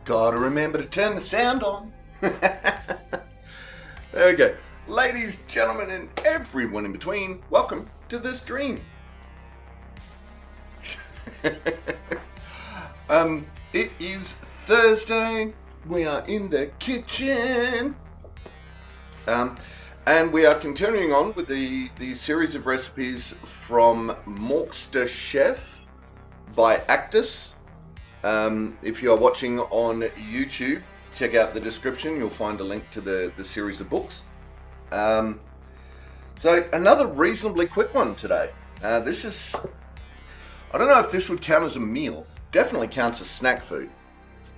Gotta remember to turn the sound on. There we go. Ladies, gentlemen, and everyone in between, welcome to the stream. It is Thursday. We are in the kitchen. And we are continuing on with the series of recipes from Morcster Chef by Actus. If you are watching on YouTube, check out the description. You'll find a link to the series of books. So another reasonably quick one today. This is, I don't know if this would count as a meal. Definitely counts as snack food.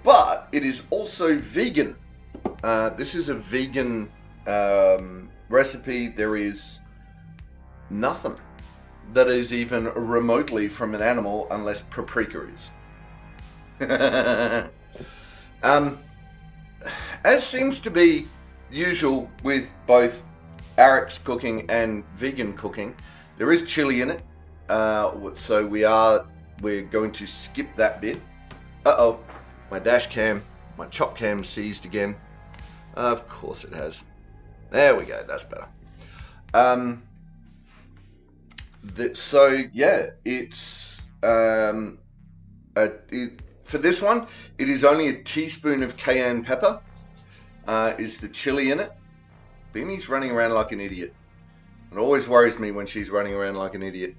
But it is also vegan. This is a vegan recipe. There is nothing that is even remotely from an animal unless paprika is. As seems to be usual with both Arek's cooking and vegan cooking, there is chili in it. So we're going to skip that bit. Uh-oh, my dash cam, my chop cam seized again. Of course it has. There we go, that's better. So yeah, it's for this one, it is only a teaspoon of cayenne pepper. Is the chili in it? Beanie's running around like an idiot. It always worries me when she's running around like an idiot.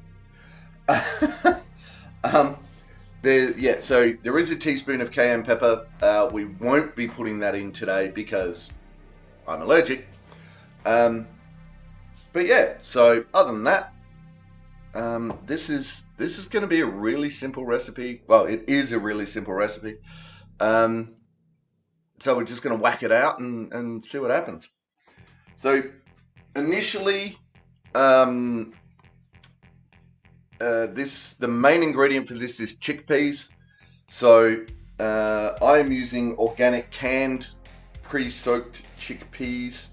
So there is a teaspoon of cayenne pepper. We won't be putting that in today because I'm allergic. But yeah, so other than that, this is going to be a really simple recipe. Well, it is a really simple recipe. So we're just going to whack it out and see what happens. So initially, the main ingredient for this is chickpeas. So I am using organic canned pre-soaked chickpeas.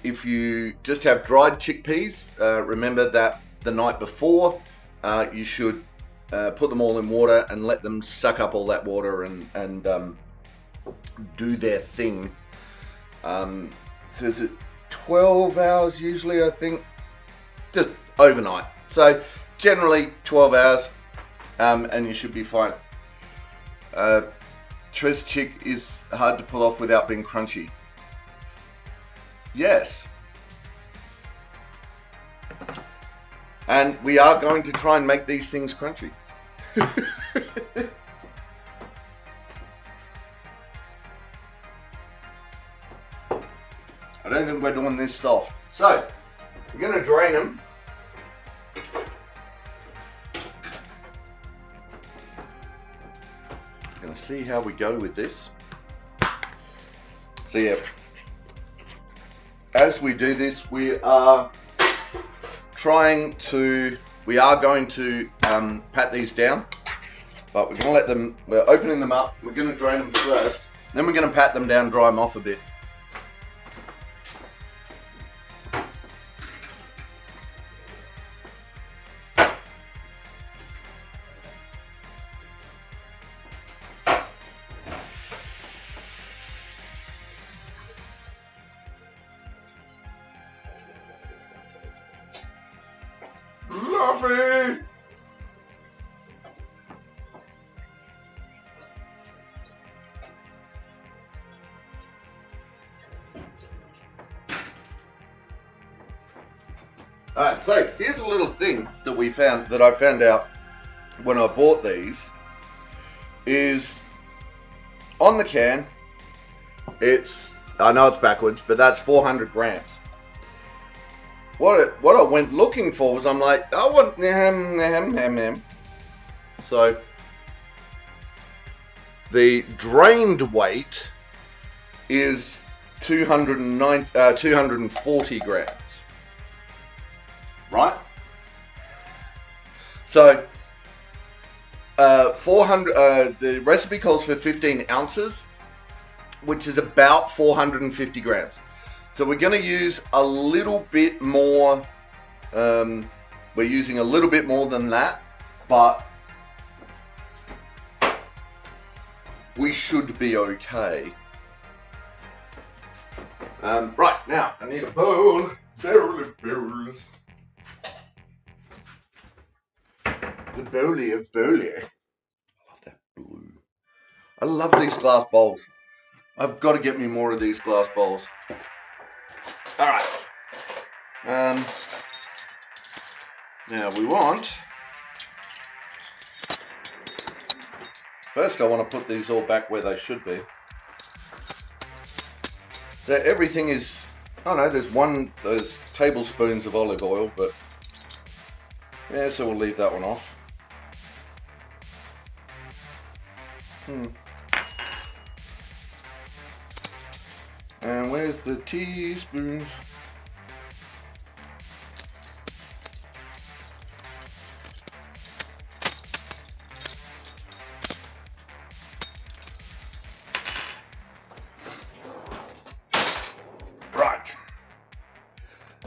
If you just have dried chickpeas, remember that the night before you should put them all in water and let them suck up all that water and do their thing. So is it 12 hours usually, I think? Just overnight. So generally 12 hours and you should be fine. Tres chick is hard to pull off without being crunchy. Yes. And we are going to try and make these things crunchy. I don't think we're doing this soft. So, we're going to drain them. Going to see how we go with this. So yeah. As we do this, we are going to pat these down, but we're going to let them, we're opening them up, we're going to drain them first, then we're going to pat them down, dry them off a bit. Lovely! Alright, so here's a little thing that I found out when I bought these, is on the can, I know it's backwards, but that's 400 grams. What I went looking for was, I'm like, I want So the drained weight is 240 grams, right? So 400. The recipe calls for 15 ounces, which is about 450 grams. So we're going to use a little bit more. We're using a little bit more than that, but we should be okay. Right, now I need a bowl. Bowl of bowls. The bowly of bowly. I love that blue. I love these glass bowls. I've got to get me more of these glass bowls. Alright. Now we want... First I want to put these all back where they should be. So everything is... Oh no, there's tablespoons of olive oil, but... Yeah, so we'll leave that one off. And where's the teaspoons? Right.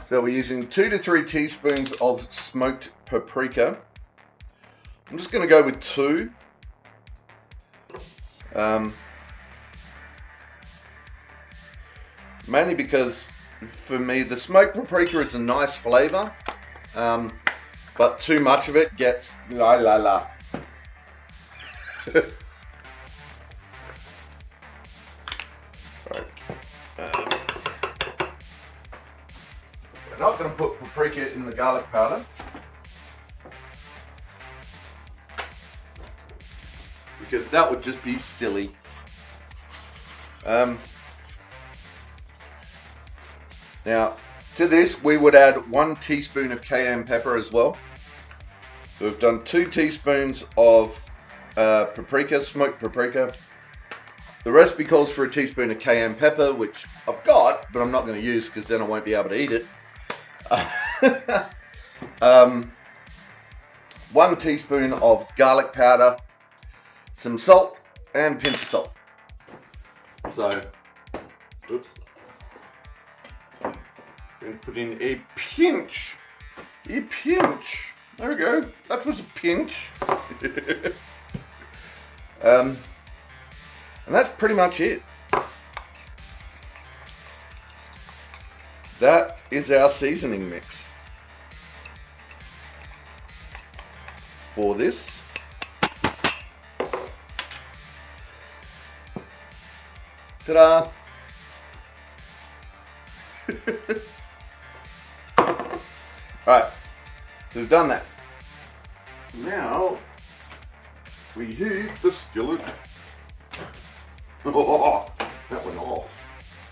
So we're using 2 to 3 teaspoons of smoked paprika. I'm just going to go with 2. Mainly because for me the smoked paprika is a nice flavour, but too much of it gets la. Right. We're not going to put paprika in the garlic powder because that would just be silly. Now, to this we would add 1 teaspoon of cayenne pepper as well. So we've done 2 teaspoons of paprika, smoked paprika. The recipe calls for a teaspoon of cayenne pepper, which I've got, but I'm not going to use because then I won't be able to eat it. 1 teaspoon of garlic powder, some salt, and a pinch of salt. So, oops. And put in a pinch. There we go. That was a pinch. And that's pretty much it. That is our seasoning mix for this. Ta-da! Right, so we've done that. Now we heat the skillet. Oh, that went off.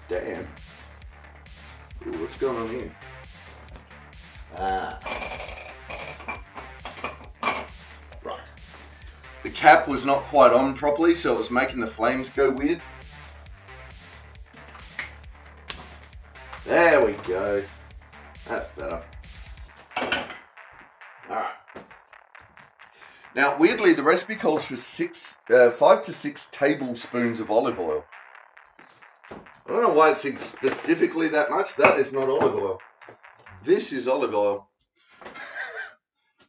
Damn. Ooh, what's going on here? Right. The cap was not quite on properly, so it was making the flames go weird. There we go. That's better. Alright. Now, weirdly, the recipe calls for 5 to 6 tablespoons of olive oil. I don't know why it says specifically that much. That is not olive oil. This is olive oil.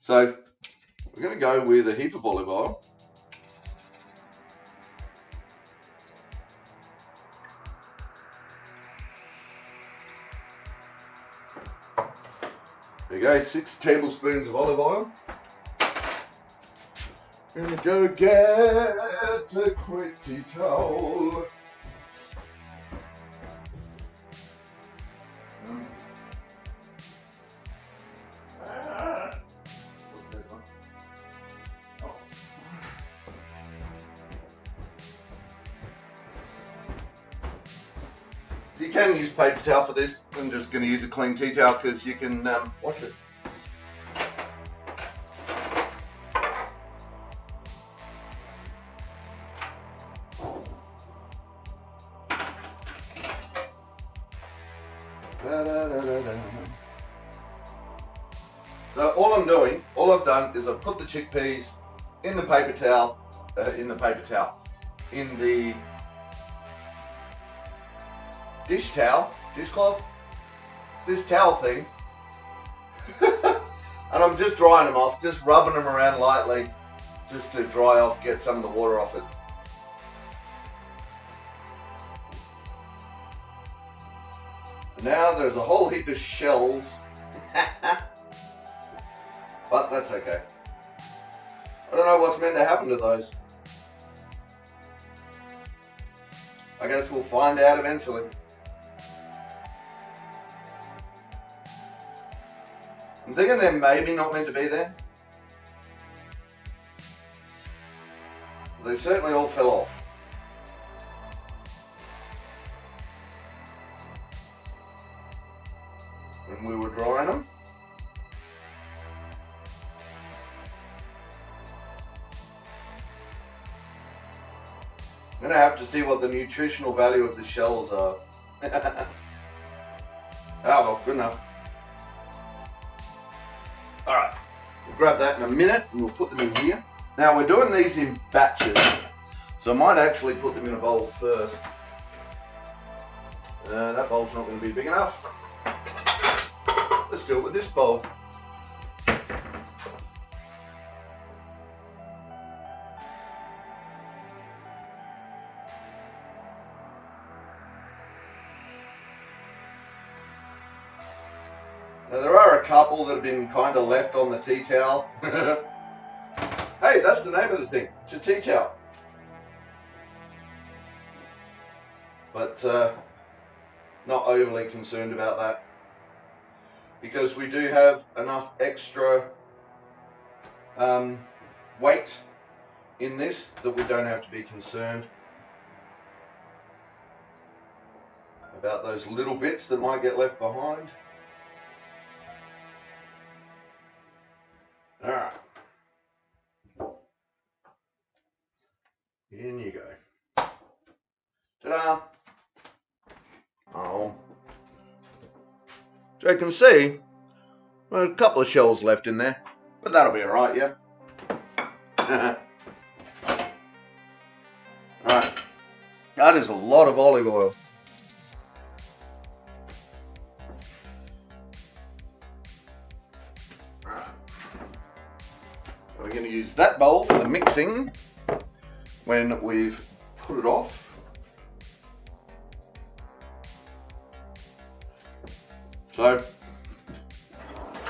So, we're going to go with a heap of olive oil. There you go, 6 tablespoons of olive oil. Gonna go get a quick tea towel. You can use paper towel for this. I'm just going to use a clean tea towel because you can wash it. So all I've done is I've put the chickpeas in the paper towel, in the dishcloth, this towel thing, and I'm just drying them off, just rubbing them around lightly, just to dry off, get some of the water off it. Now there's a whole heap of shells. But that's okay. I don't know what's meant to happen to those. I guess we'll find out eventually. I'm thinking they're maybe not meant to be there. They certainly all fell off. When we were drying them. I'm going to have to see what the nutritional value of the shells are. Oh well, good enough. Alright, we'll grab that in a minute and we'll put them in here. Now we're doing these in batches, so I might actually put them in a bowl first. That bowl's not going to be big enough. Let's do it with this bowl. Now there are a couple that have been kind of left on the tea towel. Hey, that's the name of the thing. It's a tea towel. But not overly concerned about that, because we do have enough extra weight in this that we don't have to be concerned about those little bits that might get left behind. Alright. In you go. Ta-da! Oh. So you can see, there's a couple of shells left in there, but that'll be alright, yeah? Alright. That is a lot of olive oil. Alright. We're going to use that bowl for the mixing when we've put it off. So,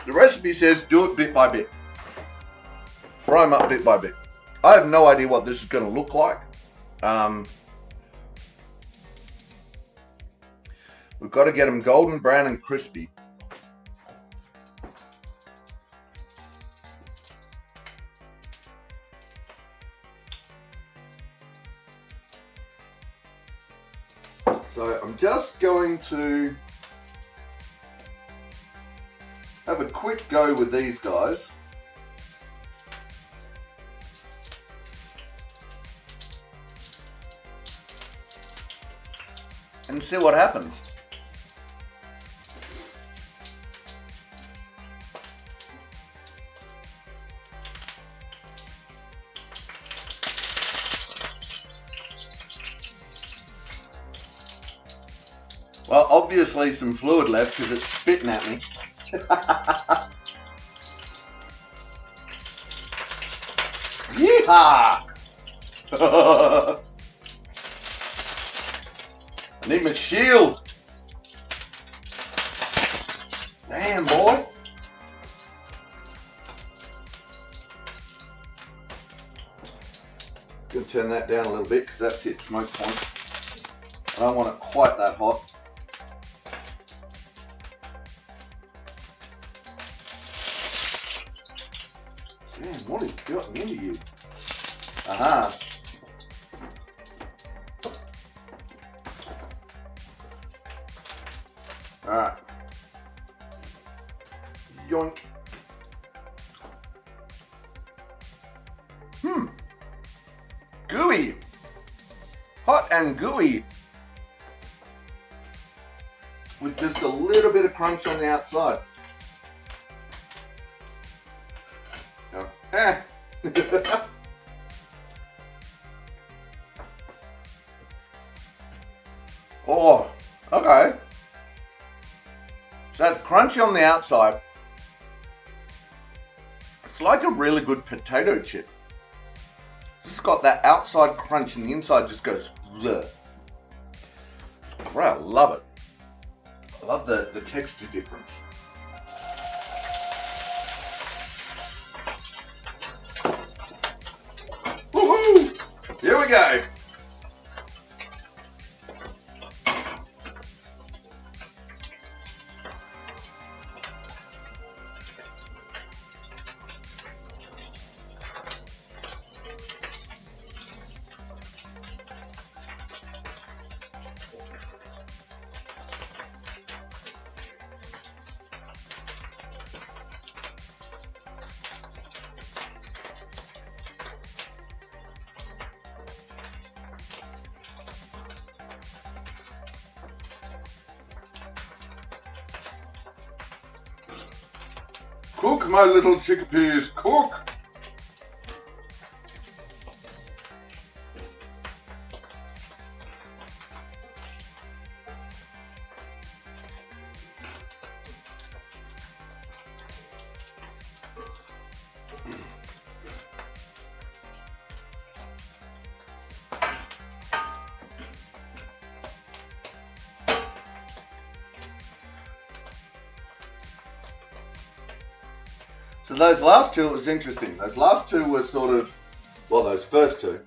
the recipe says do it bit by bit. Fry them up bit by bit. I have no idea what this is going to look like. We've got to get them golden brown and crispy. So I'm just going to have a quick go with these guys. And see what happens. Well, obviously some fluid left because it's spitting at me. Yeehaw! I need my shield. Damn, boy. Gonna turn that down a little bit because that's its smoke point. I don't want it quite that hot. Man, what has gotten into you? Aha. Alright. Yoink. Gooey. Hot and gooey. With just a little bit of crunch on the outside. Oh, okay. So it's crunchy on the outside. It's like a really good potato chip. It's got that outside crunch and the inside just goes bleh. It's great, I love it. I love the texture difference. Woohoo! Here we go. Cook, my little chickpeas, cook! So those last two, it was interesting. Those last two were sort of, well, those first two,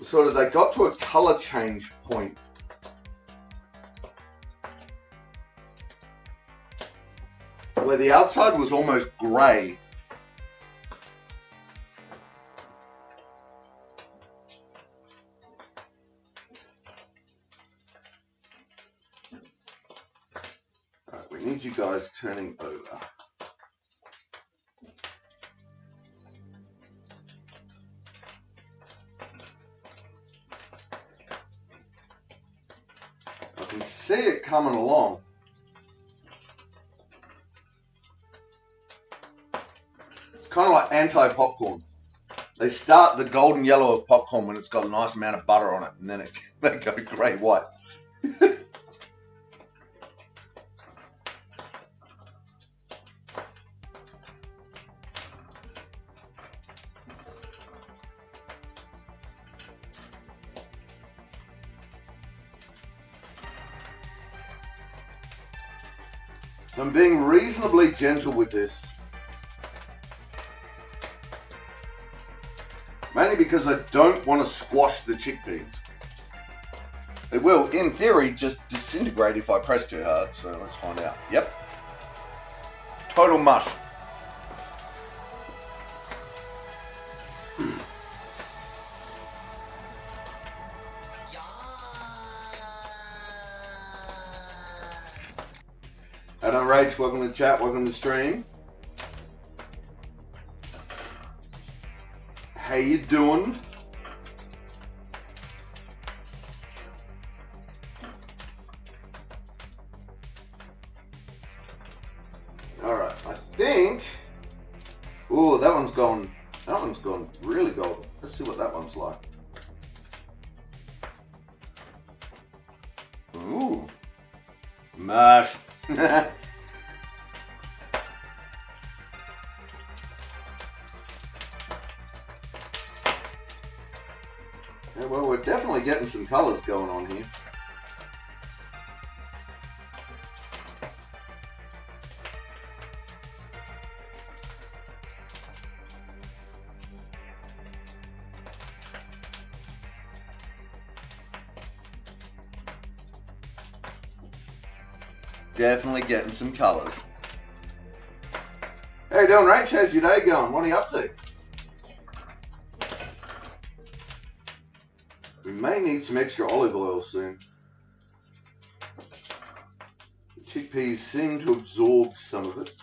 sort of, they got to a color change point. Where the outside was almost grey. Alright, we need you guys turning over. I can see it coming along. It's kind of like anti-popcorn. They start the golden yellow of popcorn when it's got a nice amount of butter on it, and then they go grey white. So I'm being reasonably gentle with this. Mainly because I don't want to squash the chickpeas. It will, in theory, just disintegrate if I press too hard, so let's find out. Yep. Total mush. Hello Rach, welcome to chat, welcome to stream. How you doing? Alright, I think, oh, that one's gone really golden. Let's see what that one's like. Ooh, mash. Yeah, well, we're definitely getting some colors going on here. Definitely getting some colors. How you doing, Rach? How's your day going? What are you up to? We may need some extra olive oil soon. The chickpeas seem to absorb some of it.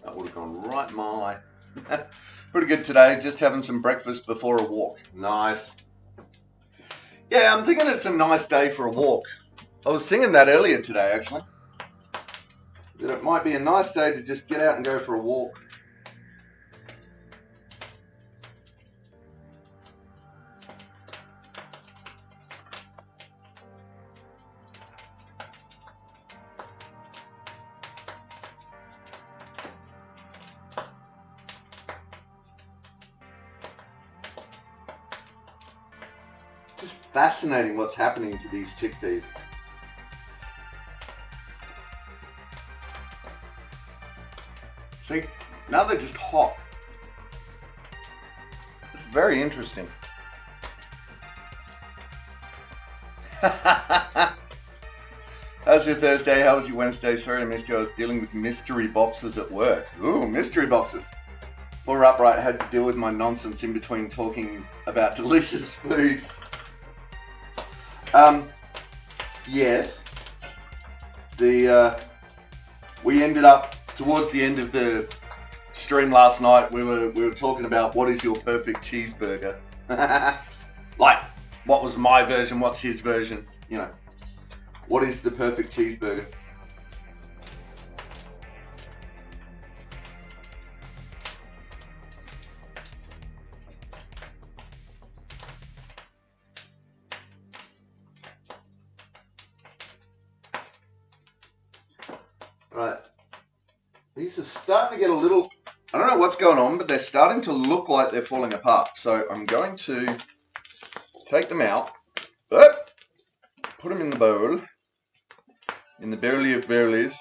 That would have gone right my... Pretty good today, just having some breakfast before a walk. Nice. Yeah, I'm thinking it's a nice day for a walk. I was thinking that earlier today, actually. That it might be a nice day to just get out and go for a walk. just fascinating what's happening to these chickpeas. See, now they're just hot. It's very interesting. How's your Thursday? How was your Wednesday? Sorry I missed you. I was dealing with mystery boxes at work. Ooh, mystery boxes. Poor Upright had to deal with my nonsense in between talking about delicious food. Yes. We ended up towards the end of the stream last night. We were talking about what is your perfect cheeseburger. Like, what was my version? What's his version? You know, what is the perfect cheeseburger? Right. These are starting to get a little, I don't know what's going on, but they're starting to look like they're falling apart. So I'm going to take them out, put them in the bowl, in the barrely of barrelies.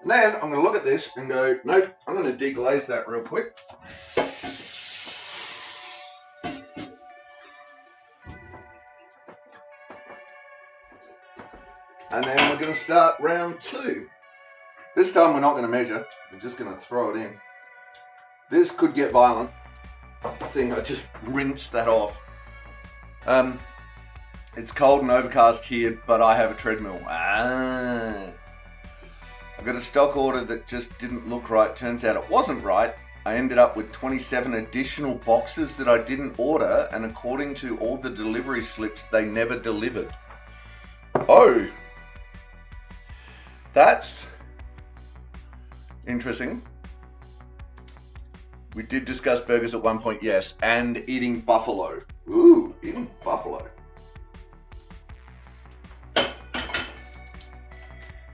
And then I'm going to look at this and go, nope, I'm going to deglaze that real quick. And then we're going to start round 2. This time we're not going to measure, we're just going to throw it in. This could get violent. I think I just rinsed that off. It's cold and overcast here, but I have a treadmill. I got a stock order that just didn't look right. Turns out it wasn't right. I ended up with 27 additional boxes that I didn't order, and according to all the delivery slips, they never delivered. Oh, that's interesting. We did discuss burgers at one point, yes, and eating buffalo. Ooh, eating buffalo.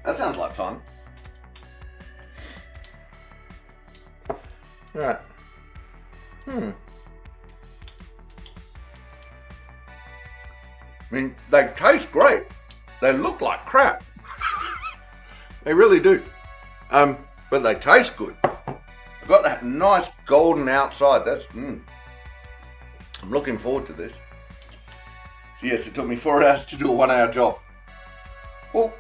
That sounds like fun. Right. I mean, they taste great. They look like crap. They really do. But they taste good. I've got that nice golden outside. That's, I'm looking forward to this. So yes, it took me 4 hours to do a 1-hour job. Well,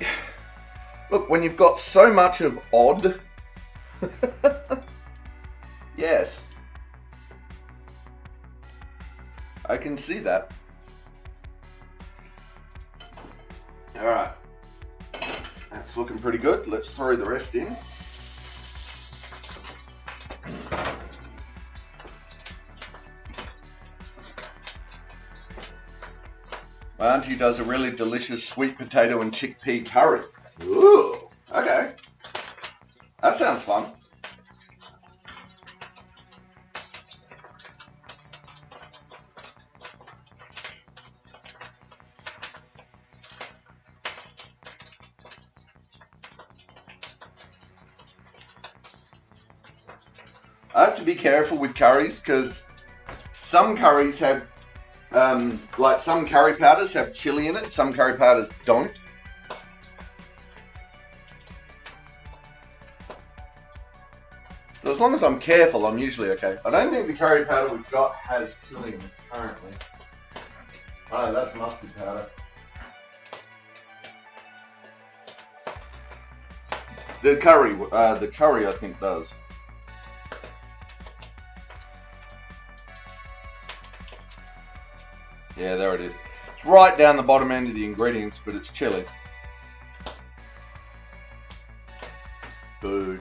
look, when you've got so much of odd, yes, I can see that. All right, that's looking pretty good. Let's throw the rest in. My auntie does a really delicious sweet potato and chickpea curry. Ooh, okay. That sounds fun. I have to be careful with curries because some curries have, like some curry powders have chili in it, some curry powders don't. So as long as I'm careful, I'm usually okay. I don't think the curry powder we've got has chili in it currently. Oh, that's mustard powder. The curry I think does. Yeah, there it is. It's right down the bottom end of the ingredients, but it's chili. Boo.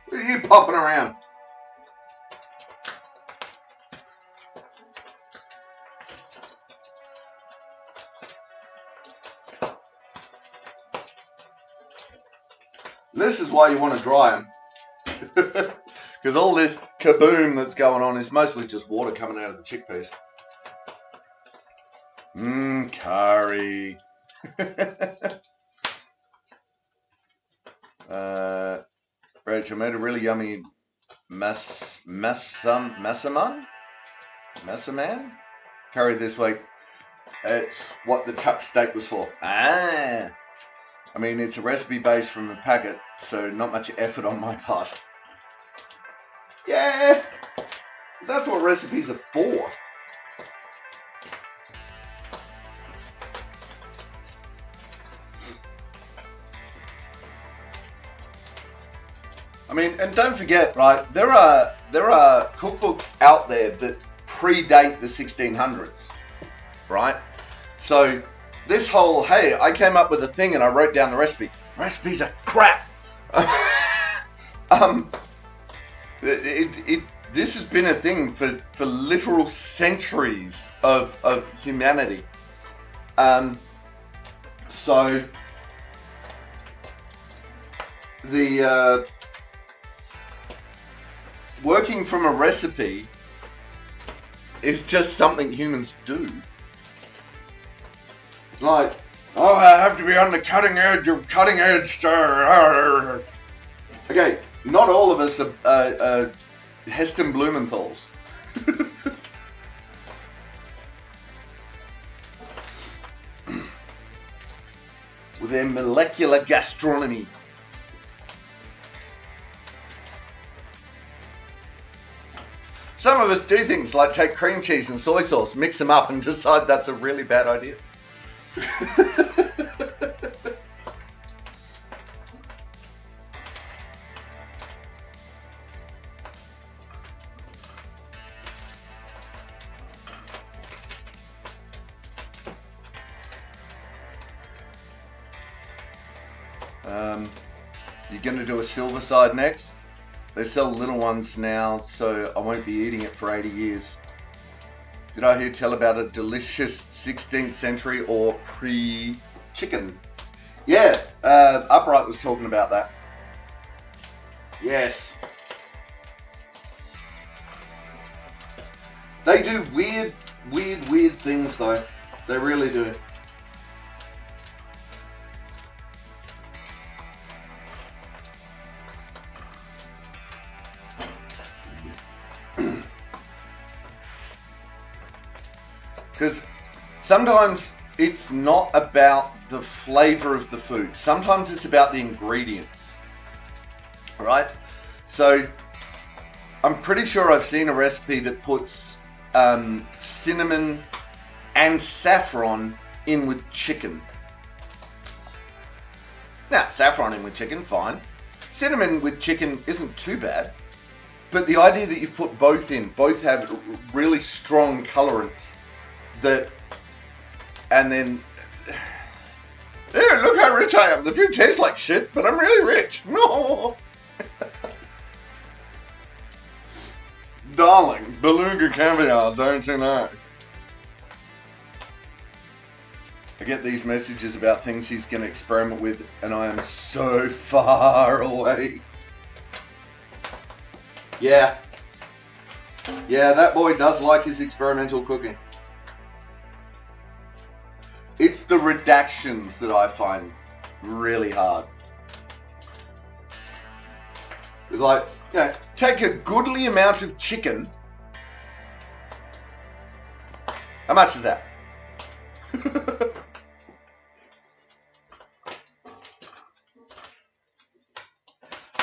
What are you popping around? This is why you want to dry them. Because all this kaboom that's going on is mostly just water coming out of the chickpeas. Curry. Rach, I made a really yummy massaman curry this week. It's what the chuck steak was for. I mean, it's a recipe based from the packet, so not much effort on my part. Yeah, that's what recipes are for. I mean, and don't forget, right? There are cookbooks out there that predate the 1600s, right? So this whole, hey, I came up with a thing and I wrote down the recipe. Recipes are crap. This has been a thing for literal centuries of humanity. So the working from a recipe is just something humans do. Like, oh, I have to be on the cutting edge of cutting edge. Okay, not all of us are Heston Blumenthals. With their molecular gastronomy. Some of us do things like take cream cheese and soy sauce, mix them up and decide that's a really bad idea. You're going to do a silver side next? They sell little ones now, so I won't be eating it for 80 years. Did I hear tell about a delicious 16th century or pre-chicken? Yeah, Upright was talking about that. Yes. They do weird things though. They really do. Because sometimes it's not about the flavor of the food. Sometimes it's about the ingredients. Right? So I'm pretty sure I've seen a recipe that puts cinnamon and saffron in with chicken. Now, saffron in with chicken, fine. Cinnamon with chicken isn't too bad. But the idea that you've put both in, both have really strong colorants. And then, yeah, look how rich I am. The food tastes like shit, but I'm really rich. No. Darling, beluga caviar, don't you know? I get these messages about things he's going to experiment with, and I am so far away. Yeah. Yeah, that boy does like his experimental cooking. It's the redactions that I find really hard. It's like, you know, take a goodly amount of chicken. How much is that?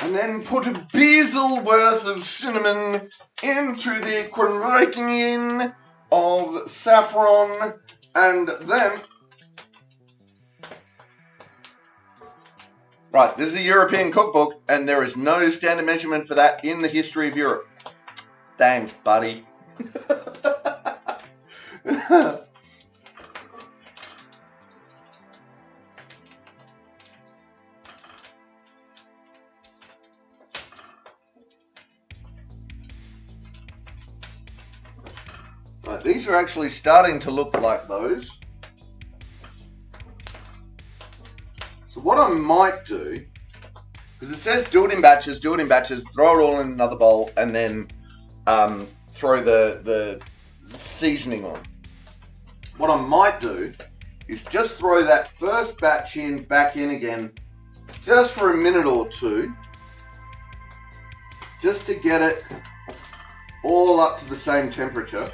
And then put a bezel worth of cinnamon into the quinine of saffron, and then... Right, this is a European cookbook, and there is no standard measurement for that in the history of Europe. Thanks, buddy. Right, these are actually starting to look like those. So what I might do, because it says do it in batches, throw it all in another bowl, and then throw the seasoning on. What I might do is just throw that first batch back in again, just for a minute or two, just to get it all up to the same temperature.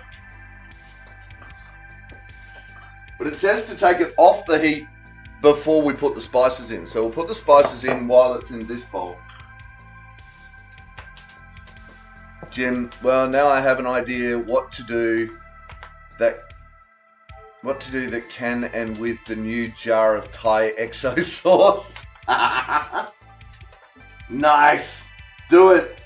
But it says to take it off the heat before we put the spices in. So we'll put the spices in while it's in this bowl. Jim, well, now I have an idea what to do that can and with the new jar of Thai exo sauce. Nice. Do it.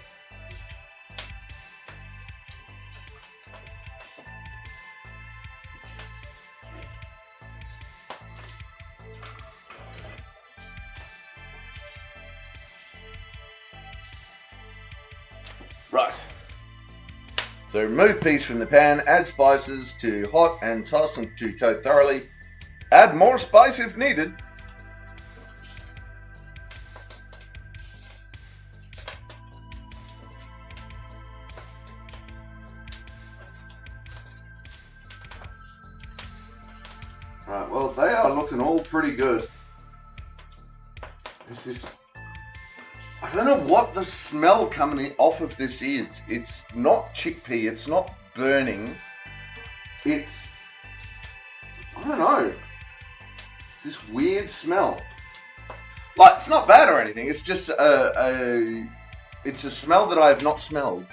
Right. So remove peas from the pan, add spices to hot and toss them to coat thoroughly. Add more spice if needed. Right, well, they are looking all pretty good. Is this... I don't know what the smell coming off of this is. It's not chickpea, it's not burning. It's... I don't know. This weird smell. Like, it's not bad or anything, it's just it's a smell that I have not smelled.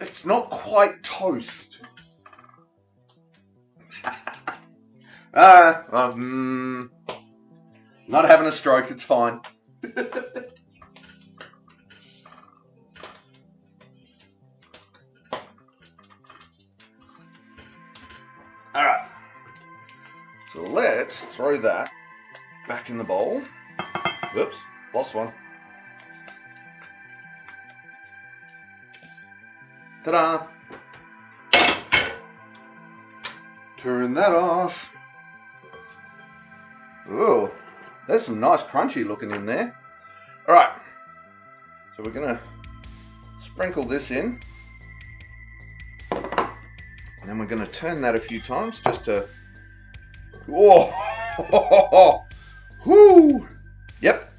It's not quite toast. Not having a stroke, it's fine. Alright. So let's throw that back in the bowl. Whoops, lost one. Ta-da! Turn that off. Ooh, there's some nice crunchy looking in there. Alright, so we're going to sprinkle this in. And then we're going to turn that a few times just to... Whoa! Whoo! Yep,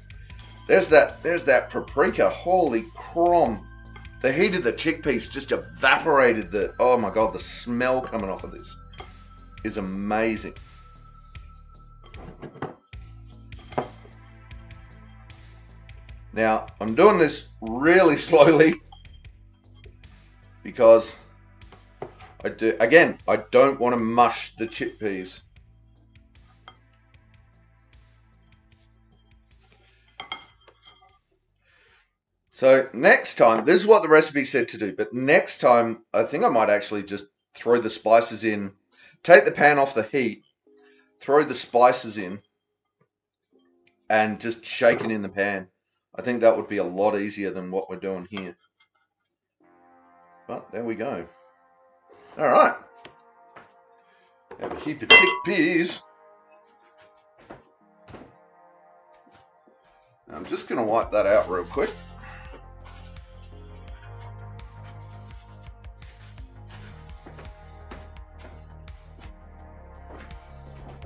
there's that paprika. Holy crom. The heat of the chickpeas just evaporated the... Oh my god, the smell coming off of this is amazing. Now, I'm doing this really slowly because I don't want to mush the chickpeas. So next time, this is what the recipe said to do, but next time I think I might actually just throw the spices in, take the pan off the heat, throw the spices in, and just shake it in the pan. I think that would be a lot easier than what we're doing here. But there we go. All right. Have a heap of chickpeas. I'm just going to wipe that out real quick.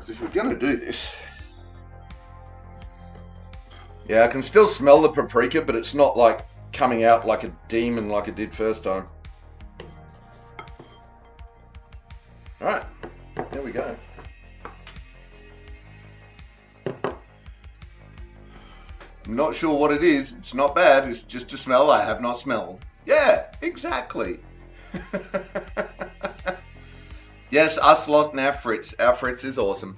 If we're going to do this, yeah, I can still smell the paprika, but it's not like coming out like a demon like it did first time. Alright, there we go. I'm not sure what it is. It's not bad. It's just a smell I have not smelled. Yeah, exactly. Yes, us lot and our Fritz. Our Fritz is awesome.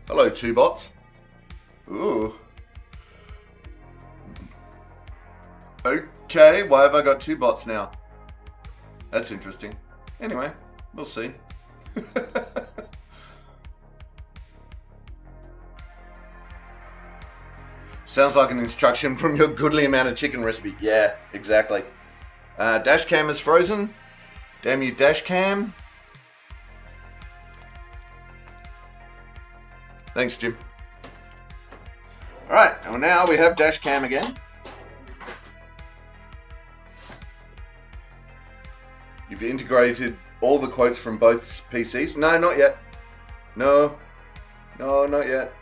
Hello, two bots. Ooh. Okay, why have I got two bots now? That's interesting. Anyway, we'll see. Sounds like an instruction from your goodly amount of chicken recipe. Yeah, exactly. Dash cam is frozen. Damn you, dash cam. Thanks, Jim. Alright, well now we have dash cam again. You've integrated all the quotes from both PCs. No, not yet. No, not yet.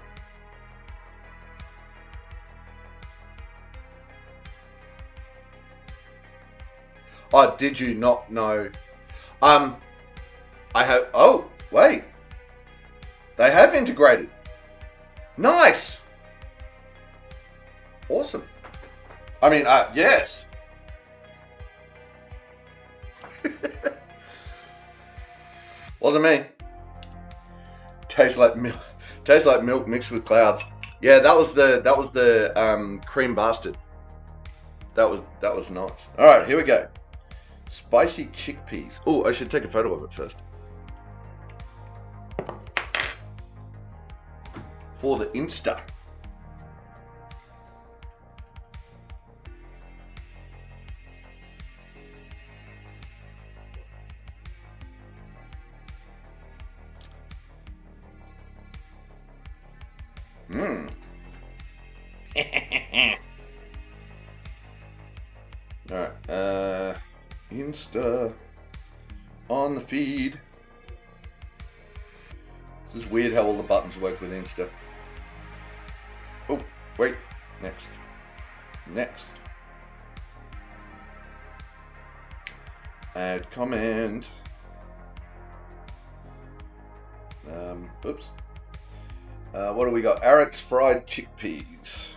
Oh, did you not know? I have. Oh, wait. They have integrated. Nice. Awesome. I mean, yes. Wasn't me. Tastes like milk. Tastes like milk mixed with clouds. Yeah, that was the cream bastard. That was nice. All right, here we go. Spicy chickpeas. Oh, I should take a photo of it first. For the Insta. Mmm. Alright, Insta on the feed. This is weird how all the buttons work with Insta. Oh, wait, next. Add comment. Oops. What do we got? Arek's fried chickpeas.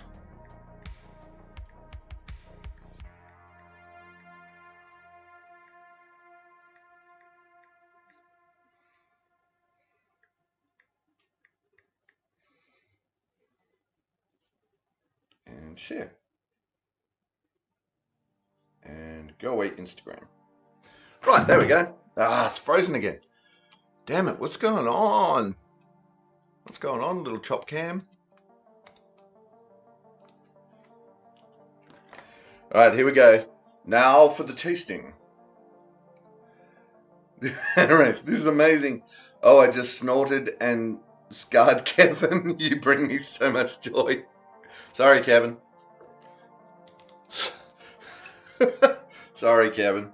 And share. And go away Instagram. Right, there we go. Ah, it's frozen again. Damn it, what's going on? What's going on, little chop cam? Alright, here we go. Now for the tasting. This is amazing. Oh, I just snorted and scarred Kevin. You bring me so much joy. Sorry, Kevin. Sorry, Kevin.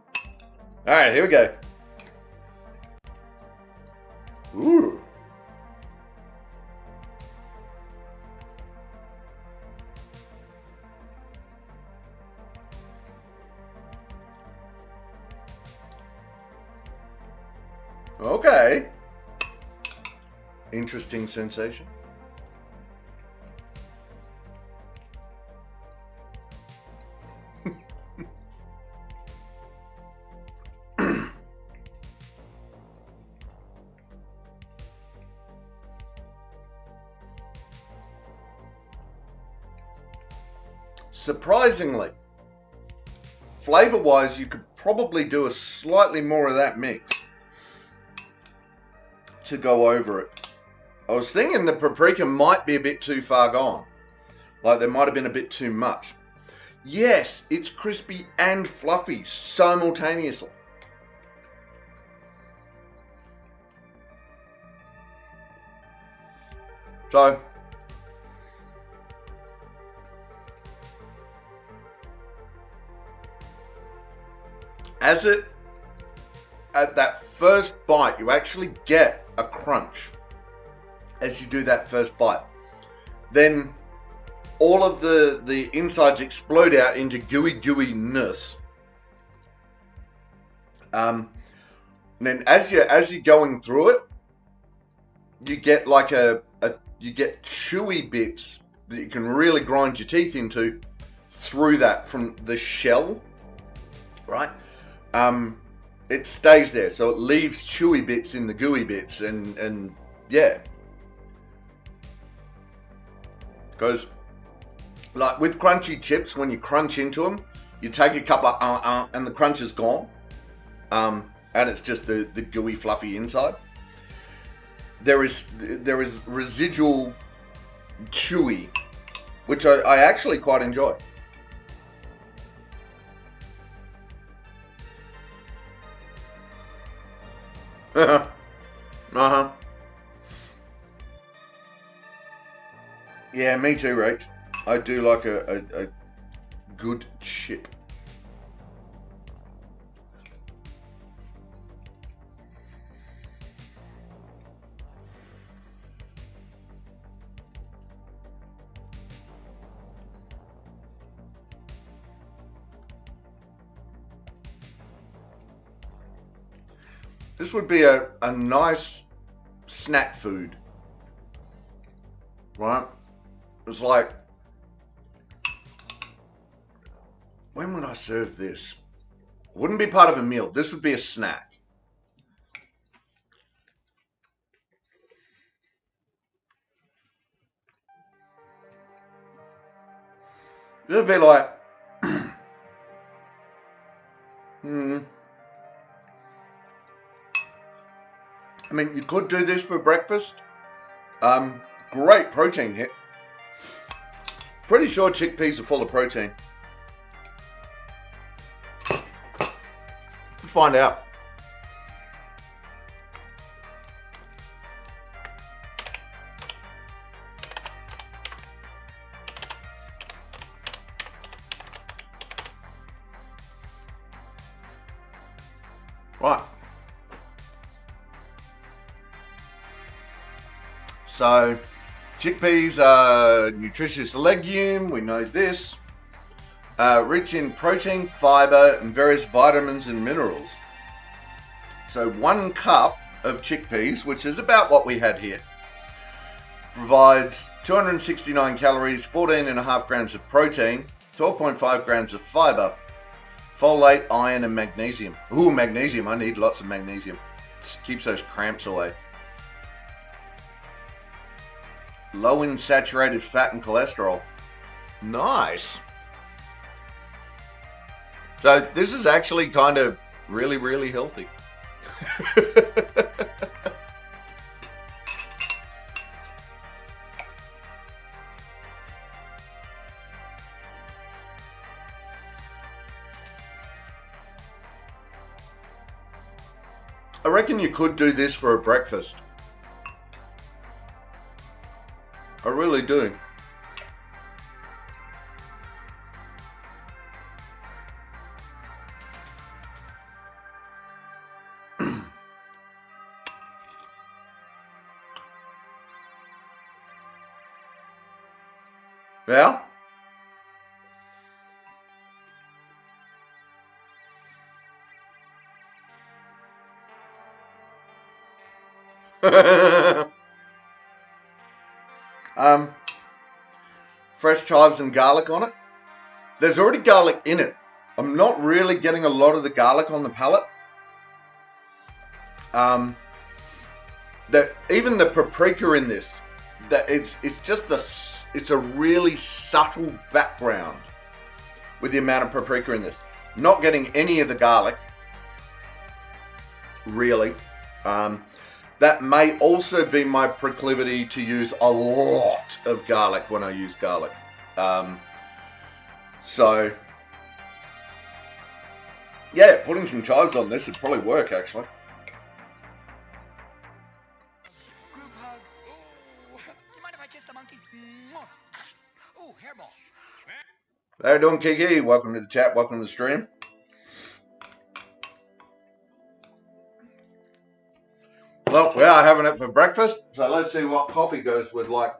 Alright, here we go. Ooh. Okay. Interesting sensation. Surprisingly, flavor-wise, you could probably do a slightly more of that mix to go over it. I was thinking the paprika might be a bit too far gone. Like there might have been a bit too much. Yes, it's crispy and fluffy simultaneously. So, at that first bite, you actually get a crunch as you do that first bite. Then all of the insides explode out into gooey-gooey-ness. And then as you're going through it, you get like you get chewy bits that you can really grind your teeth into through that from the shell, right? It stays there, so it leaves chewy bits in the gooey bits, and yeah, because like with crunchy chips, when you crunch into them, you take a couple of and the crunch is gone, and it's just the gooey fluffy inside. There is residual chewy, which I actually quite enjoy. Yeah, me too, Rach. I do like a good chip. This would be a nice snack food, right? It's like, when would I serve this? It wouldn't be part of a meal. This would be a snack. This would be like, I mean, you could do this for breakfast. Great protein hit. Pretty sure chickpeas are full of protein. Let's find out. Right. So, chickpeas are a nutritious legume, we know this. Rich in protein, fiber, and various vitamins and minerals. So 1 cup of chickpeas, which is about what we had here, provides 269 calories, 14.5 grams of protein, 12.5 grams of fiber, folate, iron, and magnesium. Ooh, magnesium, I need lots of magnesium. Keeps those cramps away. Low in saturated fat and cholesterol. Nice. So this is actually kind of really, really healthy. I reckon you could do this for a breakfast. I really do. Yeah? Fresh chives and garlic on it. There's already garlic in it. I'm not really getting a lot of the garlic on the palate. Even the paprika in this, it's a really subtle background with the amount of paprika in this. Not getting any of the garlic, really. That may also be my proclivity to use a lot of garlic when I use garlic. So, yeah, putting some chives on this would probably work, actually. Group hug. Ooh, do you mind if I kiss the monkey? Ooh, hairball. How you doing, Kiki? Welcome to the chat. Welcome to the stream. Well, we are having it for breakfast, so let's see what coffee goes with like.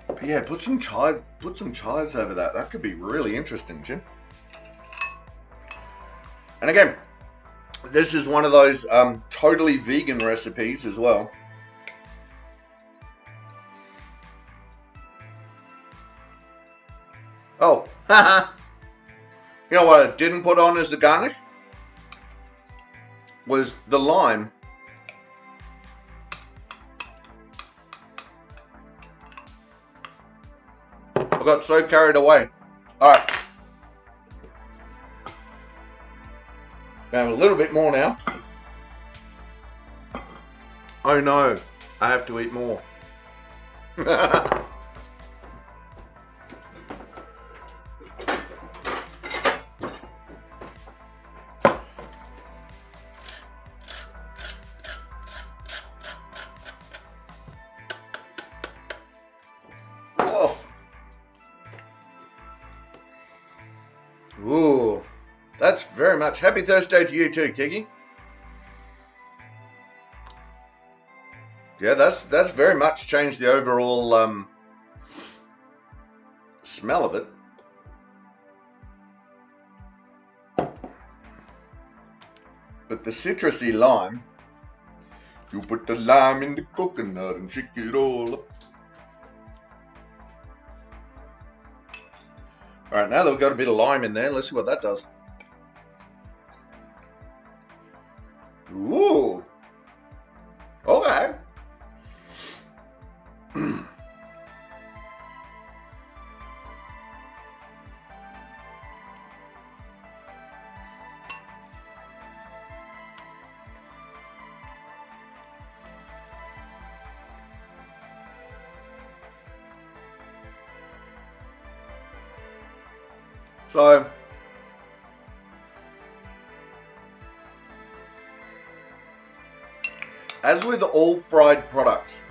But yeah, put some chives over that. That could be really interesting, Jim. And again, this is one of those totally vegan recipes as well. Oh, you know what I didn't put on as the garnish? Was the lime. I got so carried away. Alright. We have a little bit more now. Oh no, I have to eat more. Ooh, that's very much. Happy Thursday to you too, Kiki. Yeah, that's very much changed the overall smell of it. But the citrusy lime, you put the lime in the coconut and shake it all up. Alright, now that we've got a bit of lime in there, let's see what that does. Ooh. Okay. So, as with all fried products,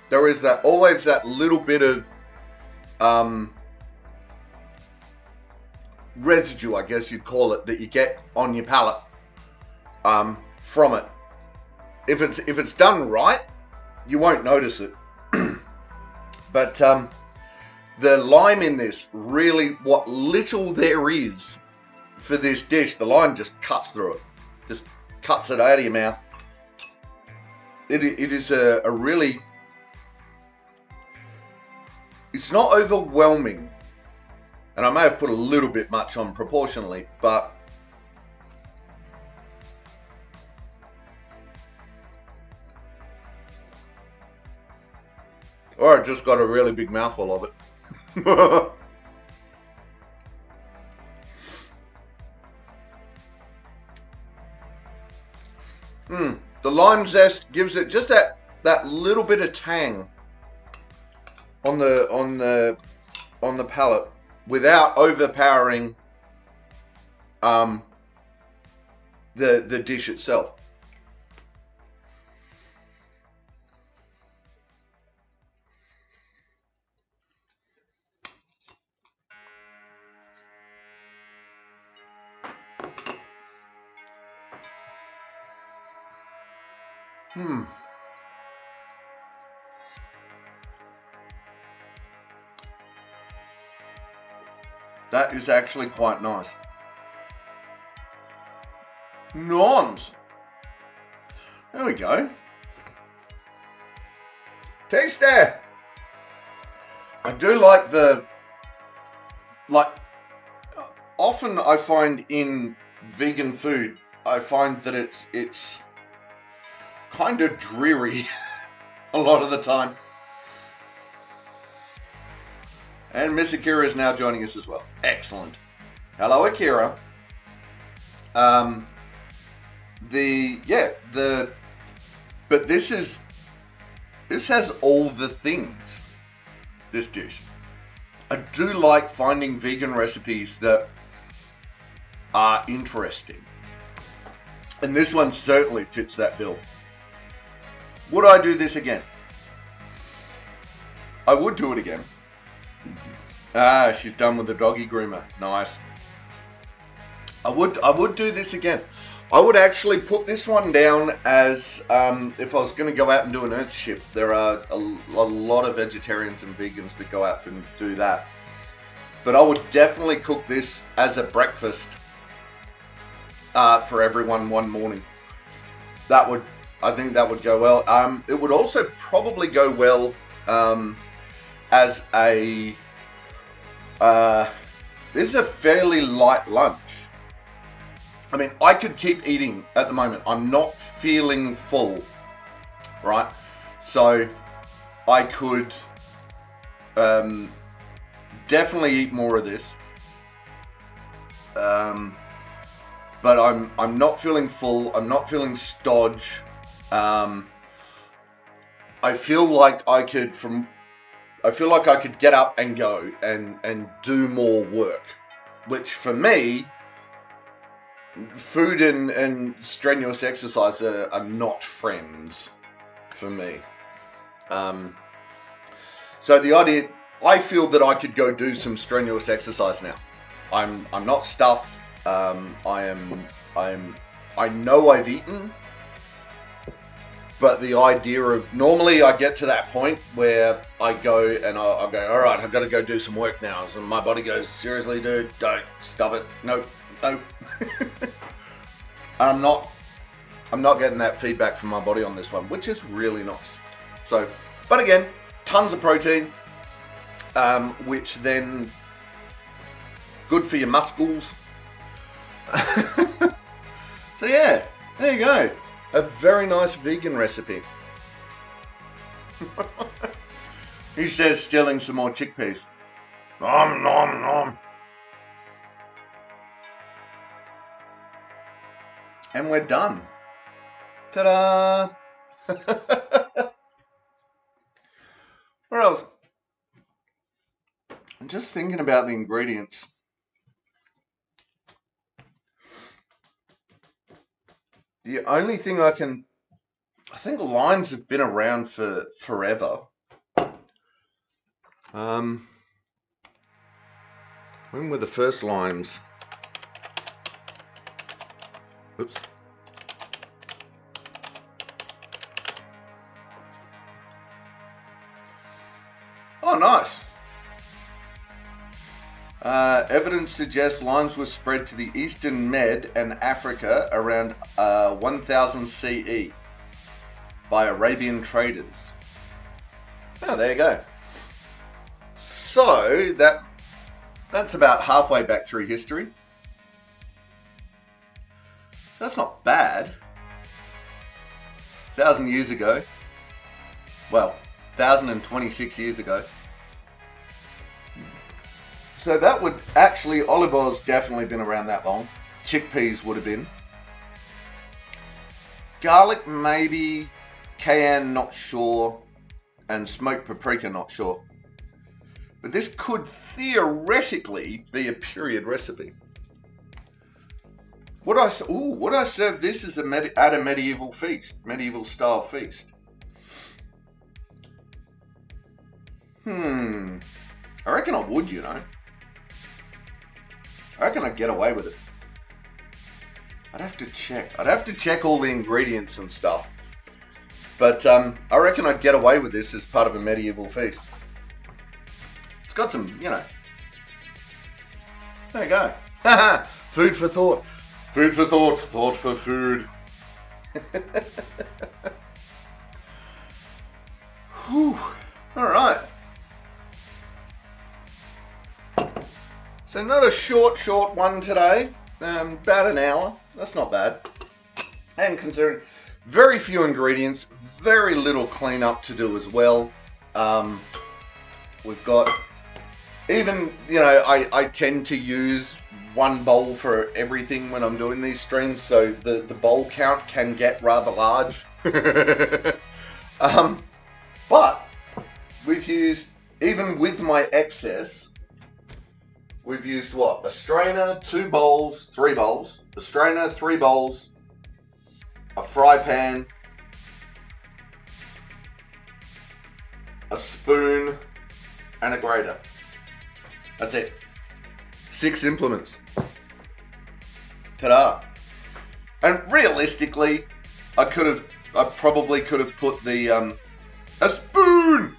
there is always that little bit of residue, I guess you'd call it, that you get on your palate from it. If it's done right, you won't notice it. But the lime in this, really, what little there is for this dish, the lime just cuts through it. Just cuts it out of your mouth. It is a really... It's not overwhelming. And I may have put a little bit much on proportionally, but... Or I just got a really big mouthful of it. The lime zest gives it just that little bit of tang on the palate without overpowering the dish itself. That is actually quite nice. Nons. There we go. Taste there. I do like often I find in vegan food, I find that it's kind of dreary a lot of the time. And Miss Akira is now joining us as well. Excellent. Hello, Akira. But this has all the things, this dish. I do like finding vegan recipes that are interesting. And this one certainly fits that bill. Would I do this again? I would do it again. Ah, she's done with the doggy groomer. Nice. I would do this again. I would actually put this one down as if I was going to go out and do an earth shift. There are a lot of vegetarians and vegans that go out and do that. But I would definitely cook this as a breakfast for everyone one morning. I think that would go well. It would also probably go well as a this is a fairly light lunch. I mean, I could keep eating at the moment. I'm not feeling full, right? So I could definitely eat more of this. But I'm not feeling full. I'm not feeling stodge. I feel like I could get up and go and do more work, which for me, food and strenuous exercise are not friends for me. So the idea, I feel that I could go do some strenuous exercise now. I'm not stuffed. I know I've eaten. But the idea of, normally I get to that point where I go and I'll go, all right, I've got to go do some work now. And my body goes, seriously, dude, don't, stop it. Nope, nope. I'm not getting that feedback from my body on this one, which is really nice. So, but again, tons of protein, which then good for your muscles. So yeah, there you go. A very nice vegan recipe. He says stealing some more chickpeas. Nom nom nom. And we're done. Ta-da! What else? I'm just thinking about the ingredients. The only thing I think limes have been around for forever. When were the first limes? Oops. Oh, nice. Evidence suggests limes were spread to the Eastern Med and Africa around 1000 CE by Arabian traders. Oh, there you go. So that's about halfway back through history. That's not bad. 1,000 years ago. Well, 1,026 years ago. So that would actually, olive oil's definitely been around that long. Chickpeas would have been. Garlic maybe, cayenne not sure, and smoked paprika not sure. But this could theoretically be a period recipe. Would I serve this as at a medieval feast, medieval style feast? I reckon I would, you know. I reckon I'd get away with it. I'd have to check. I'd have to check all the ingredients and stuff. But I reckon I'd get away with this as part of a medieval feast. It's got some, you know. There you go. Food for thought. Food for thought. Thought for food. Whew. All right. So not a short one today, about an hour, that's not bad. And considering very few ingredients, very little cleanup to do as well. We've got, even, you know, I tend to use one bowl for everything when I'm doing these streams, so the bowl count can get rather large. But we've used, even with my excess, we've used what? A strainer, 2 bowls, 3 bowls. A strainer, 3 bowls, a fry pan, a spoon, and a grater. That's it. 6 implements. Ta-da. And realistically, I probably could have put the, a spoon!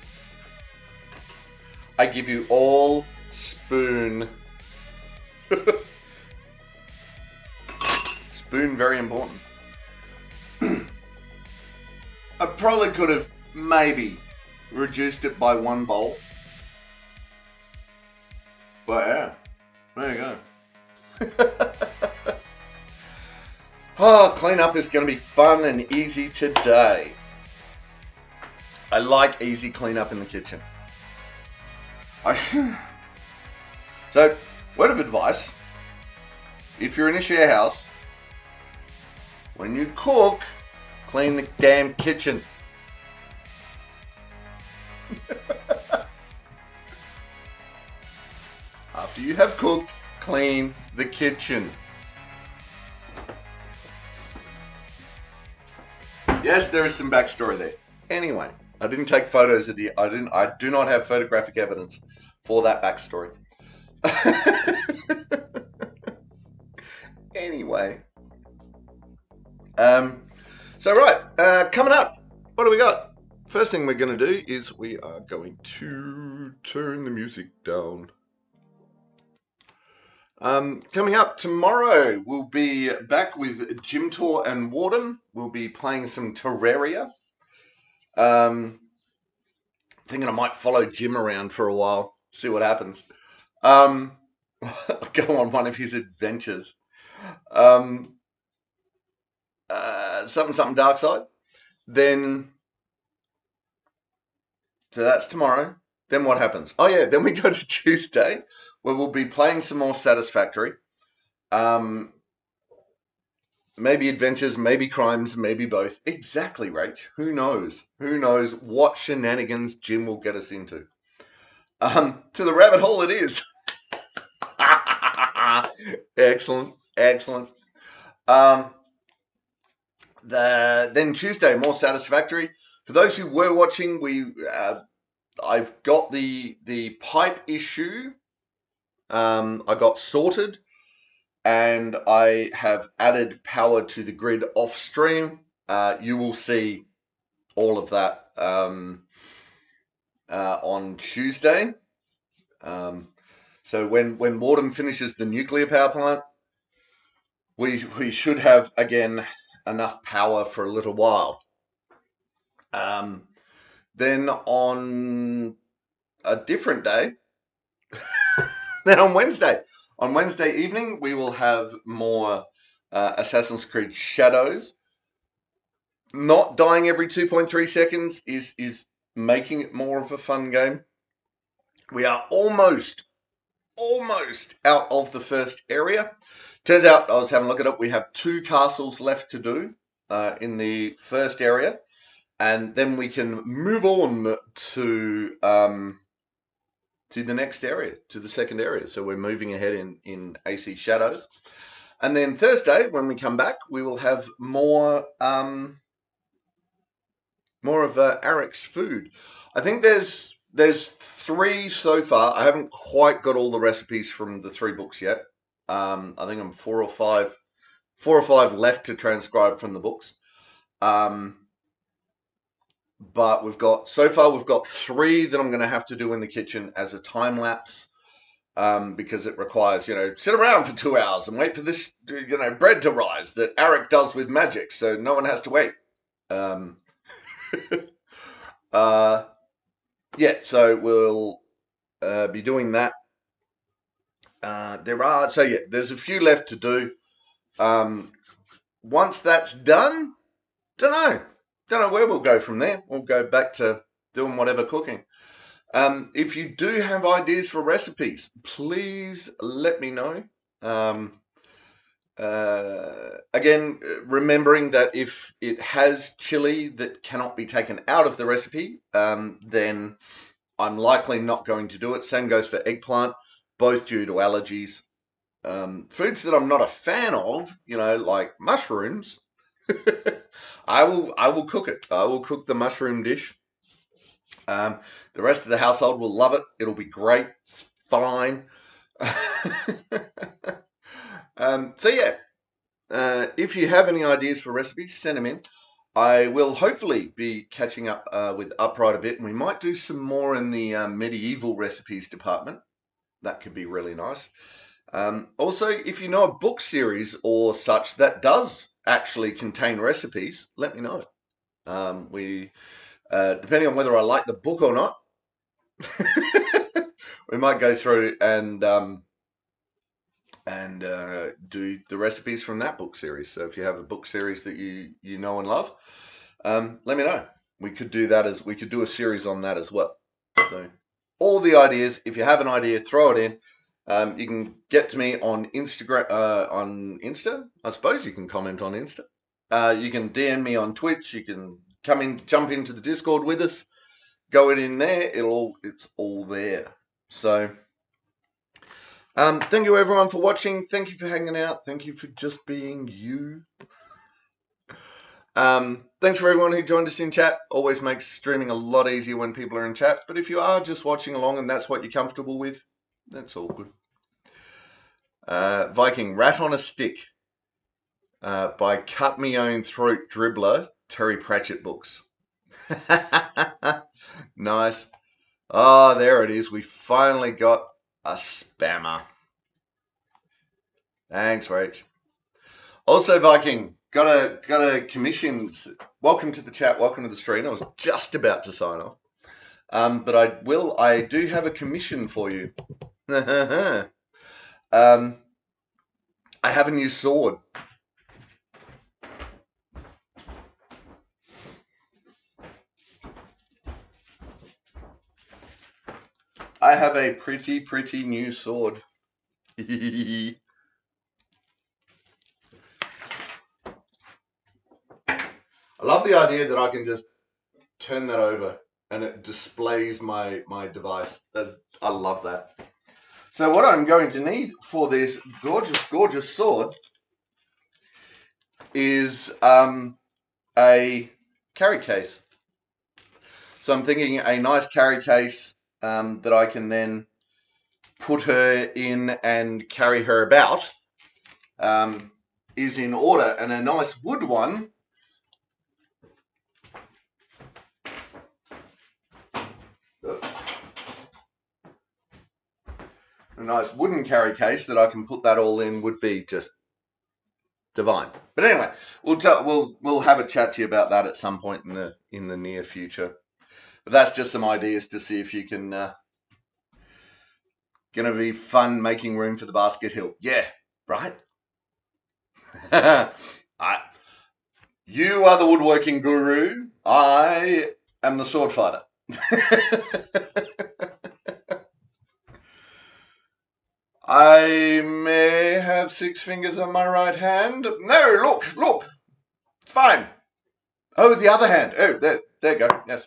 I give you all spoon. Spoon, very important. I probably could have maybe reduced it by 1 bowl. But yeah, there you go. Oh, cleanup is going to be fun and easy today. I like easy cleanup in the kitchen. So, word of advice, if you're in a share house, when you cook, clean the damn kitchen. After you have cooked, clean the kitchen. Yes, there is some backstory there. Anyway, I didn't take photos of I do not have photographic evidence for that backstory. Anyway, so right, coming up, what do we got? First thing we're going to do is we are going to turn the music down. Coming up tomorrow, we'll be back with Jim Tor and Warden. We'll be playing some Terraria. Thinking I might follow Jim around for a while, see what happens. Go on one of his adventures. Something dark side. Then, so that's tomorrow. Then what happens? Oh yeah, then we go to Tuesday, where we'll be playing some more Satisfactory. Maybe adventures, maybe crimes, maybe both. Exactly, Rach. Who knows? Who knows what shenanigans Jim will get us into? To the rabbit hole it is. Excellent, excellent. Then Tuesday, more Satisfactory. For those who were watching, I've got the pipe issue. I got sorted, and I have added power to the grid off stream. You will see all of that on Tuesday. So when Warden finishes the nuclear power plant, we should have again enough power for a little while. Then on a different day, then on Wednesday evening, we will have more Assassin's Creed Shadows. Not dying every 2.3 seconds is making it more of a fun game. We are almost out of the first area. Turns out, I was having a look at it, we have 2 castles left to do in the first area, and then we can move on to the next area, to the second area. So we're moving ahead in AC Shadows. And then Thursday, when we come back, we will have more of Arek's food. I think there's 3 so far. I haven't quite got all the recipes from the 3 books yet. I think I'm 4 or 5 left to transcribe from the books. But we've got 3 that I'm going to have to do in the kitchen as a time lapse, because it requires, sit around for 2 hours and wait for this, bread to rise that Arek does with magic, so no one has to wait. So we'll be doing that. There's a few left to do. Once that's done, don't know where we'll go from there. We'll go back to doing whatever cooking. If you do have ideas for recipes, please let me know. Again, remembering that if it has chili that cannot be taken out of the recipe, then I'm likely not going to do it. Same goes for eggplant, both due to allergies. Foods that I'm not a fan of, like mushrooms, I will cook it. I will cook the mushroom dish. The rest of the household will love it. It'll be great. It's fine. If you have any ideas for recipes, send them in. I will hopefully be catching up with Upright a bit, and we might do some more in the medieval recipes department. That could be really nice. Also, if you know a book series or such that does actually contain recipes, let me know. Depending on whether I like the book or not, we might go through and do the recipes from that book series. So if you have a book series that you know and love, let me know. We could do a series on that as well. So all the ideas, if you have an idea, throw it in. You can get to me on Instagram, on Insta. I suppose you can comment on Insta. You can DM me on Twitch. You can jump into the Discord with us. Go in there. It's all there. So, thank you everyone for watching. Thank you for hanging out. Thank you for just being you. Thanks for everyone who joined us in chat. Always makes streaming a lot easier when people are in chat. But if you are just watching along and that's what you're comfortable with, that's all good. Viking, Rat on a Stick by Cut Me Own Throat Dribbler, Terry Pratchett books. Nice. Oh, there it is. We finally got a spammer. Thanks, Rach. Also, Viking, got a commission. Welcome to the chat. Welcome to the stream. I was just about to sign off, but I do have a commission for you. I have a new sword. I have a pretty new sword. I love the idea that I can just turn that over and it displays my device. I love that. So what I'm going to need for this gorgeous sword is a carry case. So I'm thinking a nice carry case that I can then put her in and carry her about is in order, and a nice wood one. A nice wooden carry case that I can put that all in would be just divine. But anyway, we'll have a chat to you about that at some point in the near future. But that's just some ideas to see if you can. Gonna be fun making room for the basket hill. Yeah, right. You are the woodworking guru. I am the sword fighter. I may have 6 fingers on my right hand. No, look. It's fine. Oh, the other hand. Oh, there you go. Yes.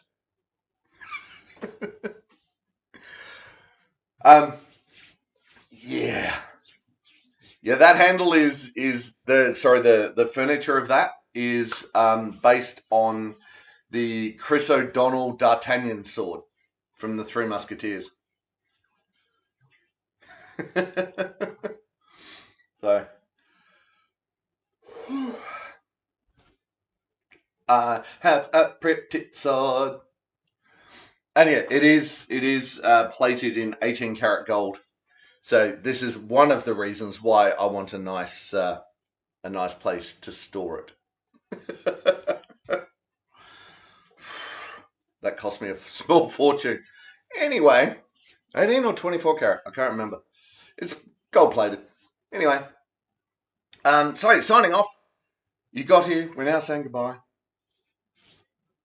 Yeah. That handle is the furniture of that is based on the Chris O'Donnell D'Artagnan sword from the Three Musketeers. So I have a pretty sword, and yeah, it is plated in 18 karat gold. So this is one of the reasons why I want a nice place to store it. That cost me a small fortune. Anyway, 18 or 24 karat, I can't remember. It's gold plated. Anyway, so signing off. You got here. We're now saying goodbye.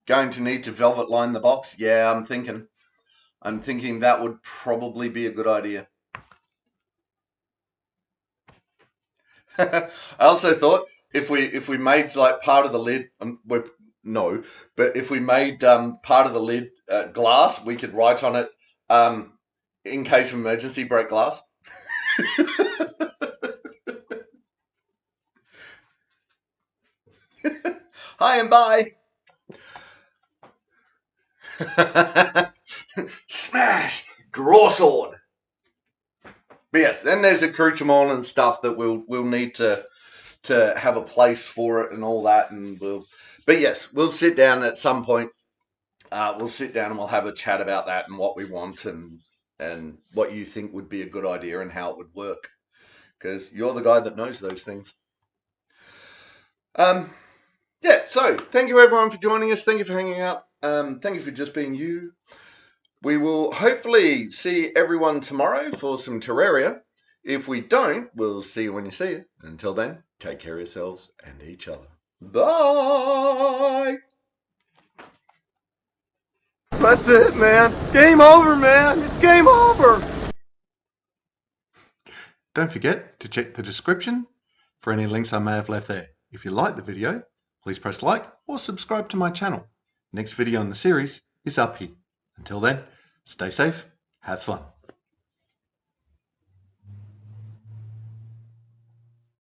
Going to need to velvet line the box. Yeah, I'm thinking that would probably be a good idea. I also thought if we made like part of the lid, but if we made part of the lid glass, we could write on it, in case of emergency, break glass. Hi and bye. Smash! Draw sword. But yes, then there's accoutrement and stuff that we'll need to have a place for it and all that, and we'll sit down at some point. We'll sit down and we'll have a chat about that and what we want and what you think would be a good idea and how it would work, because you're the guy that knows those things. Yeah, so thank you everyone for joining us. Thank you for hanging out. Thank you for just being you. We will hopefully see everyone tomorrow for some Terraria. If we don't, we'll see you when you see it. Until then, take care of yourselves and each other. Bye! That's it, man. Game over, man. It's game over. Don't forget to check the description for any links I may have left there. If you like the video, please press like or subscribe to my channel. Next video in the series is up here. Until then, stay safe, have fun.